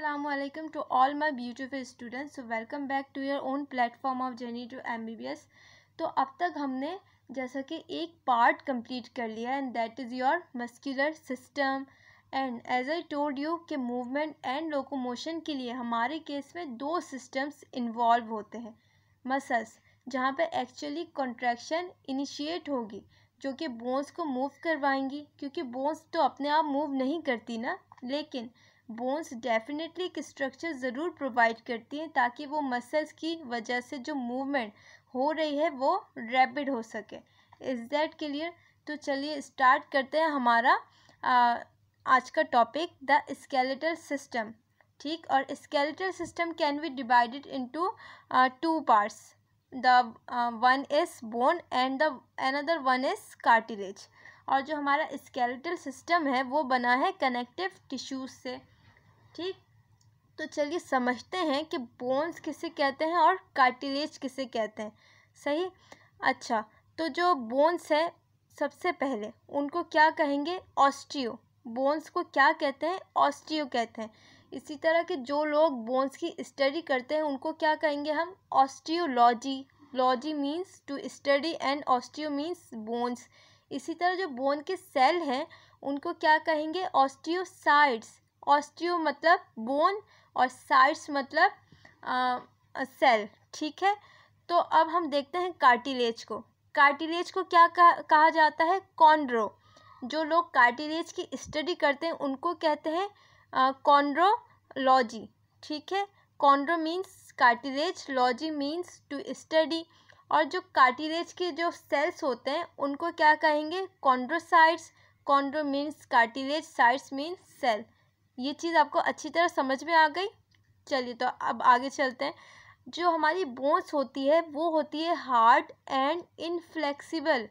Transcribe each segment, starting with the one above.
Assalamualaikum to all my beautiful students. So welcome back to your own platform of Journey to MBBS. तो अब तक हमने जैसा कि एक पार्ट कंप्लीट कर लिया and that is your muscular system. And as I told you कि मूवमेंट एंड लोकोमोशन के लिए हमारे केस में दो सिस्टम्स इन्वॉल्व होते हैं. मसल्स जहाँ पे एक्चुअली कॉन्ट्रैक्शन इनिशिएट होगी जो कि बोन्स को मूव करवाएंगी, क्योंकि बोन्स तो अपने आप मूव नहीं करती ना, लेकिन बोन्स डेफिनेटली एक स्ट्रक्चर ज़रूर प्रोवाइड करती हैं ताकि वो मसल्स की वजह से जो मूवमेंट हो रही है वो रैपिड हो सके. Is that clear? तो चलिए स्टार्ट करते हैं हमारा आज का टॉपिक, द स्केलेटल सिस्टम. ठीक, और skeletal system can be divided into two parts. The one is bone and the another one is cartilage. और जो हमारा स्केलेटल सिस्टम है वो बना है कनेक्टिव टिश्यूज से. ठीक, तो चलिए समझते हैं कि बोन्स किसे कहते हैं और कार्टिलेज किसे कहते हैं. सही. अच्छा, तो जो बोन्स है सबसे पहले उनको क्या कहेंगे? ऑस्टियो. बोन्स को क्या कहते हैं? ऑस्टियो कहते हैं. इसी तरह के जो लोग बोन्स की स्टडी करते हैं उनको क्या कहेंगे हम? Osteology. Logy means to study and osteo means bones. इसी तरह जो बोन के सेल हैं उनको क्या कहेंगे? ऑस्टियोसाइट्स. ऑस्टियो मतलब बोन और साइट्स मतलब सेल. ठीक है, तो अब हम देखते हैं कार्टिलेज को. कार्टिलेज को क्या कहा जाता है? कॉन्ड्रो. जो लोग कार्टिलेज की स्टडी करते हैं उनको कहते हैं कॉन्ड्रोलॉजी. ठीक है, chondro means cartilage, logy means to study. और जो कार्टिलेज के जो सेल्स होते हैं उनको क्या कहेंगे? Chondrocytes. Chondro means cartilage, cytes means cell. ये चीज़ आपको अच्छी तरह समझ में आ गई. चलिए तो अब आगे चलते हैं. जो हमारी बोन्स होती है वो होती है हार्ड एंड इनफ्लेक्सिबल.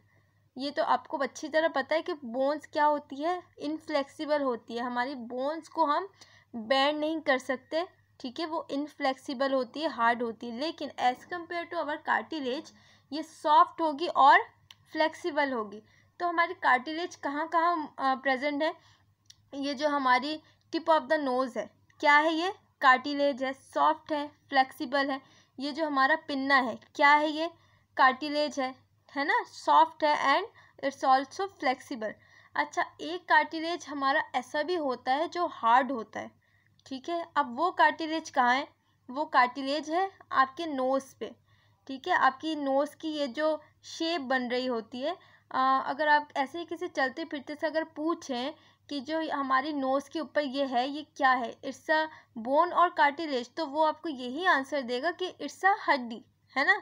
ये तो आपको अच्छी तरह पता है कि बोन्स क्या होती है? इनफ्लेक्सिबल होती है. हमारी बोन्स को हम बेंड नहीं कर सकते. ठीक है, वो इनफ्लेक्सिबल होती है, हार्ड होती है. लेकिन as compare to our cartilage ये सॉफ्ट होगी और फ्लेक्सिबल होगी. तो हमारी कार्टिलेज कहाँ कहाँ प्रेजेंट है? ये जो हमारी टिप ऑफ द नोज़ है, क्या है? ये कार्टिलेज है, सॉफ्ट है, फ्लेक्सिबल है. ये जो हमारा पिन्ना है, क्या है? ये कार्टिलेज है ना, सॉफ्ट है एंड इट्स ऑल्सो फ्लेक्सिबल. अच्छा, एक कार्टिलेज हमारा ऐसा भी होता है जो हार्ड होता है. ठीक है, अब वो कार्टिलेज कहाँ है? वो कार्टिलेज है आपके नोज़ पे. ठीक है, आपकी नोज़ की ये जो शेप बन रही होती है, अगर आप ऐसे ही किसी चलते फिरते से अगर पूछें कि जो हमारी नोज़ के ऊपर ये है, ये क्या है? इट्स अ बोन और कार्टिलेज, तो वो आपको यही आंसर देगा कि इट्स अ हड्डी, है ना.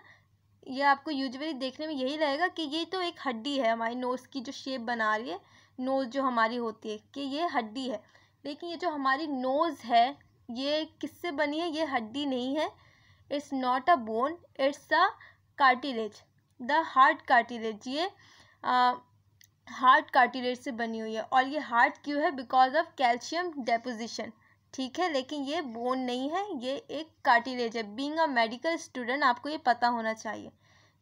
ये आपको यूजुअली देखने में यही लगेगा कि ये तो एक हड्डी है, हमारी नोज़ की जो शेप बना रही है नोज़ जो हमारी होती है, कि ये हड्डी है. लेकिन ये जो हमारी नोज़ है ये किससे बनी है? ये हड्डी नहीं है. It's not a bone, it's a cartilage, the hard cartilage. ये हार्ड कार्टिलेज से बनी हुई है. और ये हार्ड क्यों है? Because of calcium deposition. ठीक है, लेकिन ये बोन नहीं है, ये एक कार्टिलेज है. बीइंग अ मेडिकल स्टूडेंट आपको ये पता होना चाहिए.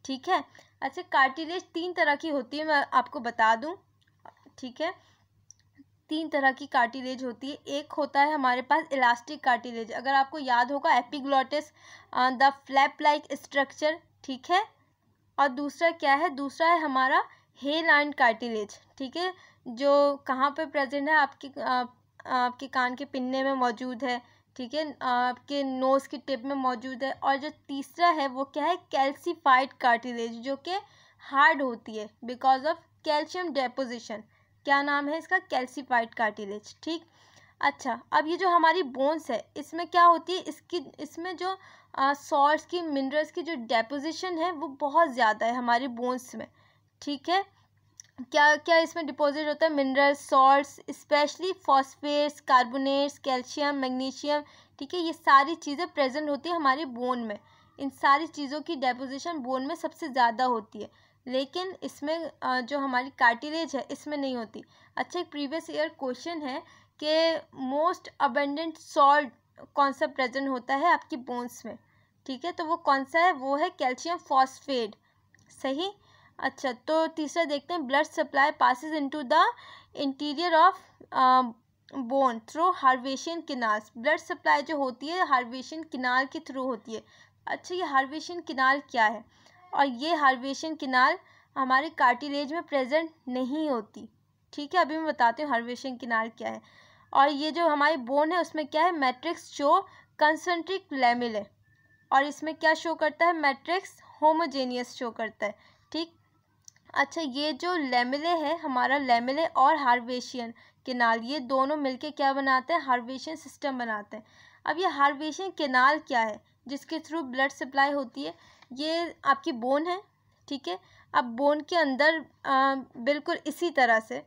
ठीक है. अच्छा, कार्टिलेज 3 तरह की होती है, मैं आपको बता दूं. ठीक है, 3 तरह की कार्टिलेज होती है. एक होता है हमारे पास इलास्टिक कार्टिलेज. अगर आपको याद होगा epiglottis, the flap like structure. ठीक है, और दूसरा क्या है? दूसरा है हमारा हेलाइन कार्टिलेज. ठीक है, जो कहाँ पे प्रेजेंट है? आपके कान के पिन्ने में मौजूद है. ठीक है, आपके नोज़ की टिप में मौजूद है. और जो तीसरा है वो क्या है? कैल्सीफाइड कार्टिलेज, जो कि हार्ड होती है बिकॉज ऑफ कैल्शियम डेपोजिशन. क्या नाम है इसका? Calcified cartilage. ठीक. अच्छा, अब ये जो हमारी बोन्स है इसमें क्या होती है? इसमें जो सॉल्ट्स की, मिनरल्स की जो डेपोजिशन है वो बहुत ज़्यादा है हमारी बोन्स में. ठीक है, क्या क्या इसमें डिपॉजिट होता है? Minerals, salts, specially phosphates, carbonates, calcium, magnesium. ठीक है, ये सारी चीज़ें प्रेजेंट होती है हमारी बोन में. इन सारी चीज़ों की डेपोजिशन बोन में सबसे ज़्यादा होती है, लेकिन इसमें जो हमारी कार्टिलेज है इसमें नहीं होती. अच्छा, एक प्रीवियस ईयर क्वेश्चन है कि मोस्ट अबेंडेंट सॉल्ट कौन सा प्रेजेंट होता है आपकी बोन्स में. ठीक है, तो वो कौन सा है? वो है कैल्शियम फॉस्फेट. सही. अच्छा, तो तीसरा देखते हैं. Blood supply passes into the interior of bone through Haversian canals. Blood supply जो होती है हार्वेशन किनाल के थ्रू होती है। अच्छा, ये हार्वेशन किनाल क्या है? और ये हार्वेशन किनाल हमारे कार्टिलेज में प्रेजेंट नहीं होती। ठीक है, अभी मैं बताती हूँ हार्वेशन किनाल क्या है। और ये जो हमारी बोन है उसमें क्या है, मैट्रिक्स शो कंसेंट्रिक लैमेले, और इसमें क्या शो करता है, मैट्रिक्स होमोजेनियस शो करता है। ठीक, अच्छा, ये जो लैमेले है हमारा, लैमेले और हार्वेशियन केनाल, ये दोनों मिलके क्या बनाते हैं, हार्वेशन सिस्टम बनाते हैं। अब ये हार्वेशन केनाल क्या है जिसके थ्रू ब्लड सप्लाई होती है? ये आपकी बोन है। ठीक है, अब बोन के अंदर बिल्कुल इसी तरह से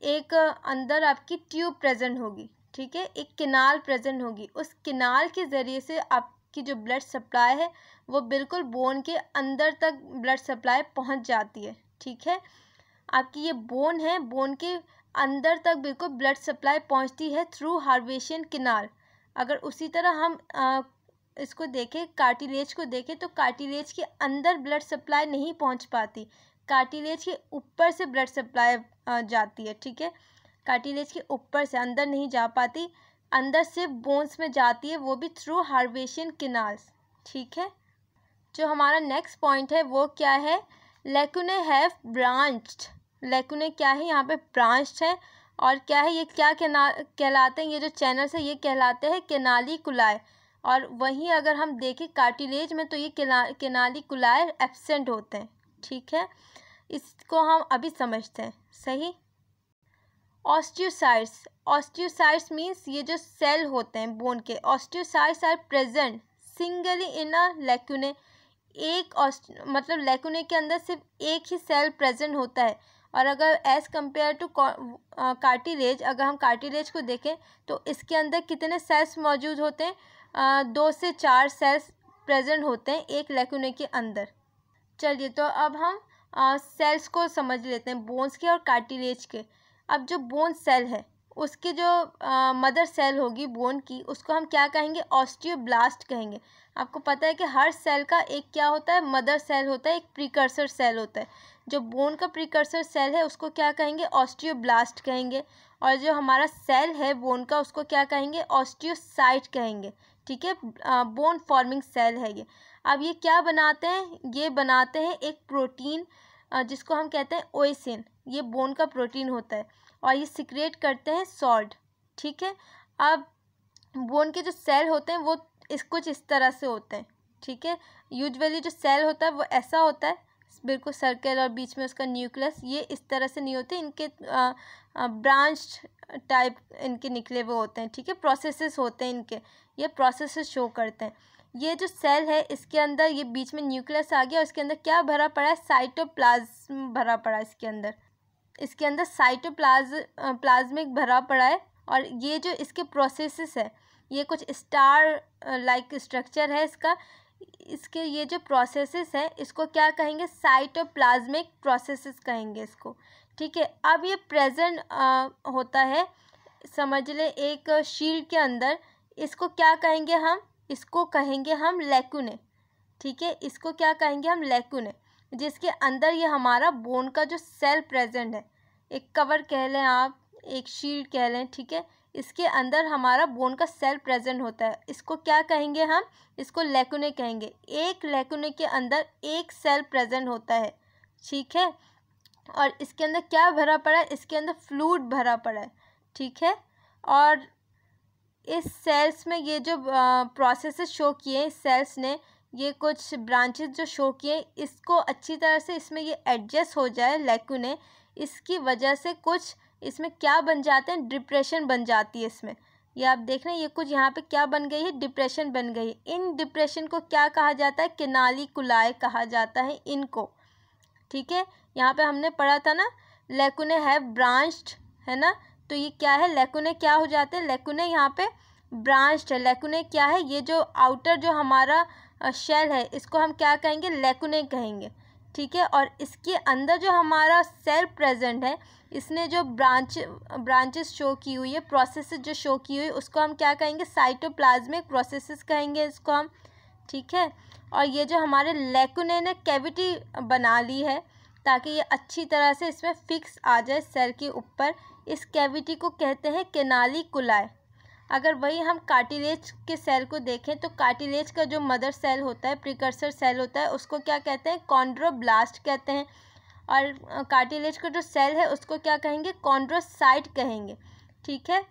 एक अंदर आपकी ट्यूब प्रेजेंट होगी। ठीक है, एक केनाल प्रेजेंट होगी। उस केनाल के ज़रिए से आपकी जो ब्लड सप्लाई है वो बिल्कुल बोन के अंदर तक ब्लड सप्लाई पहुंच जाती है। ठीक है, आपकी ये बोन है, बोन के अंदर तक बिल्कुल ब्लड सप्लाई पहुंचती है थ्रू हार्वेशन केनाल। अगर उसी तरह हम इसको देखें, कार्टिलेज को देखें, तो कार्टिलेज के अंदर ब्लड सप्लाई नहीं पहुंच पाती, कार्टिलेज के ऊपर से ब्लड सप्लाई जाती है। ठीक है, कार्टिलेज के ऊपर से, अंदर नहीं जा पाती, अंदर से बोन्स में जाती है, वो भी थ्रू हार्वेशन केनाल्स। ठीक है, जो हमारा नेक्स्ट पॉइंट है वो क्या है, लेकुने हैव ब्रांच्ड। लेकुने क्या है, यहाँ पे ब्रांच्ड है। और क्या है, ये क्या कहलाते हैं, ये जो चैनल्स है ये कहलाते हैं केनालिकुलाए। और वहीं अगर हम देखें कार्टिलेज में तो ये केनालिकुलाए एब्सेंट होते हैं। ठीक है, इसको हम अभी समझते हैं। सही, ऑस्टियोसाइट्स। ऑस्टियोसाइट्स मीन्स ये जो सेल होते हैं बोन के, ऑस्टियोसाइट्स आर प्रेजेंट सिंगली इन अ लेकुने। एक मतलब लेकुने के अंदर सिर्फ एक ही सेल प्रेजेंट होता है। और अगर एज़ कम्पेयर टू कार्टिलेज, अगर हम कार्टिलेज को देखें तो इसके अंदर कितने सेल्स मौजूद होते हैं, 2 से 4 सेल्स प्रेजेंट होते हैं एक लेकुने के अंदर। चलिए, तो अब हम सेल्स को समझ लेते हैं, बोन्स के और कार्टिलेज के। अब जो बोन सेल है उसकी जो मदर सेल होगी बोन की, उसको हम क्या कहेंगे, ऑस्टियोब्लास्ट कहेंगे। आपको पता है कि हर सेल का एक क्या होता है, मदर सेल होता है, एक प्रीकर्सर सेल होता है। जो बोन का प्रीकर्सर सेल है उसको क्या कहेंगे, ऑस्टियोब्लास्ट कहेंगे। और जो हमारा सेल है बोन का उसको क्या कहेंगे, ऑस्टियोसाइट कहेंगे। ठीक है, बोन फॉर्मिंग सेल है ये। अब ये क्या बनाते हैं, ये बनाते हैं एक प्रोटीन जिसको हम कहते हैं ओएसिन। ये बोन का प्रोटीन होता है और ये सिक्रेट करते हैं सॉल्ट। ठीक है, अब बोन के जो सेल होते हैं वो कुछ इस तरह से होते हैं। ठीक है, यूजुअली जो सेल होता है वो ऐसा होता है, बिल्कुल सर्कल, और बीच में उसका न्यूक्लियस। ये इस तरह से नहीं होते, इनके ब्रांच टाइप इनके निकले हुए होते हैं। ठीक है, प्रोसेसेस होते हैं इनके, ये प्रोसेसेस शो करते हैं। ये जो सेल है इसके अंदर ये बीच में न्यूक्लियस आ गया और इसके अंदर क्या भरा पड़ा है, साइटोप्लाज्म भरा पड़ा है इसके अंदर साइटोप्लाज्मिक भरा पड़ा है। और ये जो इसके प्रोसेसेस है, ये कुछ स्टार लाइक स्ट्रक्चर है इसके ये जो प्रोसेसेस हैं इसको क्या कहेंगे, साइटोप्लाज्मिक प्रोसेसेस कहेंगे इसको। ठीक है, अब ये प्रेजेंट होता है, समझ ले, एक शील्ड के अंदर। इसको क्या कहेंगे हम, इसको कहेंगे हम लेकुने। ठीक है, इसको क्या कहेंगे हम, लेकुने, जिसके अंदर ये हमारा बोन का जो सेल प्रेजेंट है, एक कवर कह लें आप, एक शील्ड कह लें। ठीक है, इसके अंदर हमारा बोन का सेल प्रेजेंट होता है, इसको क्या कहेंगे हम, इसको लेकुने कहेंगे। एक लेकुने के अंदर एक सेल प्रेजेंट होता है। ठीक है, और इसके अंदर क्या भरा पड़ा है, इसके अंदर फ्लूइड भरा पड़ा है। ठीक है, और इस सेल्स में ये जो प्रोसेसेस शो किए इस सेल्स ने, ये कुछ ब्रांचेस जो शो किए, इसको अच्छी तरह से इसमें ये एडजस्ट हो जाए लेकुने, इसकी वजह से कुछ इसमें क्या बन जाते हैं, डिप्रेशन बन जाती है इसमें। ये आप देख रहे हैं, ये कुछ यहाँ पे क्या बन गई है, डिप्रेशन बन गई है। इन डिप्रेशन को क्या कहा जाता है, केनालिकुलाए कहा जाता है इनको। ठीक है, यहाँ पे हमने पढ़ा था ना, लेकुने हैव ब्रांच्ड, है ना, तो ये क्या है, लेकुने क्या हो जाते हैं, लेकुने यहाँ पे ब्रांच्ड है। लेकुने क्या है, ये जो आउटर जो हमारा शेल है इसको हम क्या कहेंगे, लेकुने कहेंगे। ठीक है, और इसके अंदर जो हमारा सेल प्रेजेंट है, इसने जो ब्रांचेस शो की हुई है, प्रोसेसेस जो शो की हुई, उसको हम क्या कहेंगे, साइटोप्लाज्मिक प्रोसेसेस कहेंगे इसको हम। ठीक है, और ये जो हमारे लेकुने ने कैविटी बना ली है ताकि ये अच्छी तरह से इसमें फिक्स आ जाए सेल के ऊपर, इस कैविटी को कहते हैं कैनालिकुलाई। अगर वही हम कार्टिलेज के सेल को देखें तो कार्टिलेज का जो मदर सेल होता है, प्रिकर्सर सेल होता है, उसको क्या कहते हैं? कॉन्ड्रोब्लास्ट कहते हैं। और कार्टिलेज का जो सेल है उसको क्या कहेंगे? कॉन्ड्रोसाइट कहेंगे। ठीक है।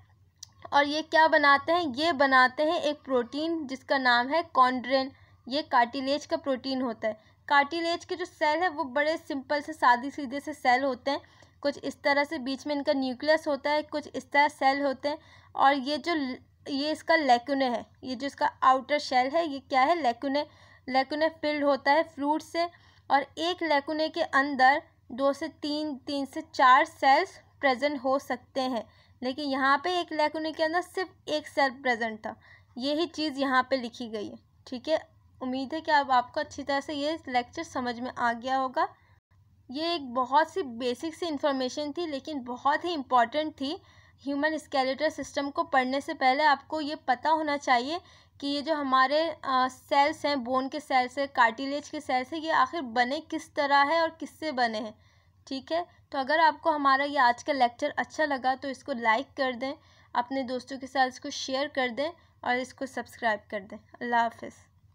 और ये क्या बनाते हैं? ये बनाते हैं एक प्रोटीन जिसका नाम है कॉन्ड्रेन। ये कार्टिलेज का प्रोटीन होता है। कार्टिलेज के जो सेल है वो बड़े सिंपल से सादी सीधे से सेल होते हैं। कुछ इस तरह से बीच में इनका न्यूक्लियस होता है, कुछ इस तरह सेल होते हैं। और ये इसका लेकुने है, ये जो इसका आउटर शेल है ये क्या है? लेकुने फिल्ड होता है फ्रूट से। और एक लेकुने के अंदर 2 से 3 से 4 सेल्स प्रेजेंट हो सकते हैं, लेकिन यहाँ पे एक लेकुने के अंदर सिर्फ एक सेल प्रेजेंट था। यही चीज़ यहाँ पे लिखी गई है। ठीक है। उम्मीद है कि अब आपको अच्छी तरह से ये लेक्चर समझ में आ गया होगा। ये एक बहुत सी बेसिक सी इन्फॉर्मेशन थी, लेकिन बहुत ही इम्पॉर्टेंट थी। ह्यूमन स्केलेटल सिस्टम को पढ़ने से पहले आपको ये पता होना चाहिए कि ये जो हमारे सेल्स हैं, बोन के सेल्स हैं, कार्टिलेज के सेल्स हैं, ये आखिर बने किस तरह है और किससे बने हैं। ठीक है। तो अगर आपको हमारा ये आज का लेक्चर अच्छा लगा तो इसको लाइक कर दें, अपने दोस्तों के साथ इसको शेयर कर दें और इसको सब्सक्राइब कर दें। अल्लाह हाफ़िज़।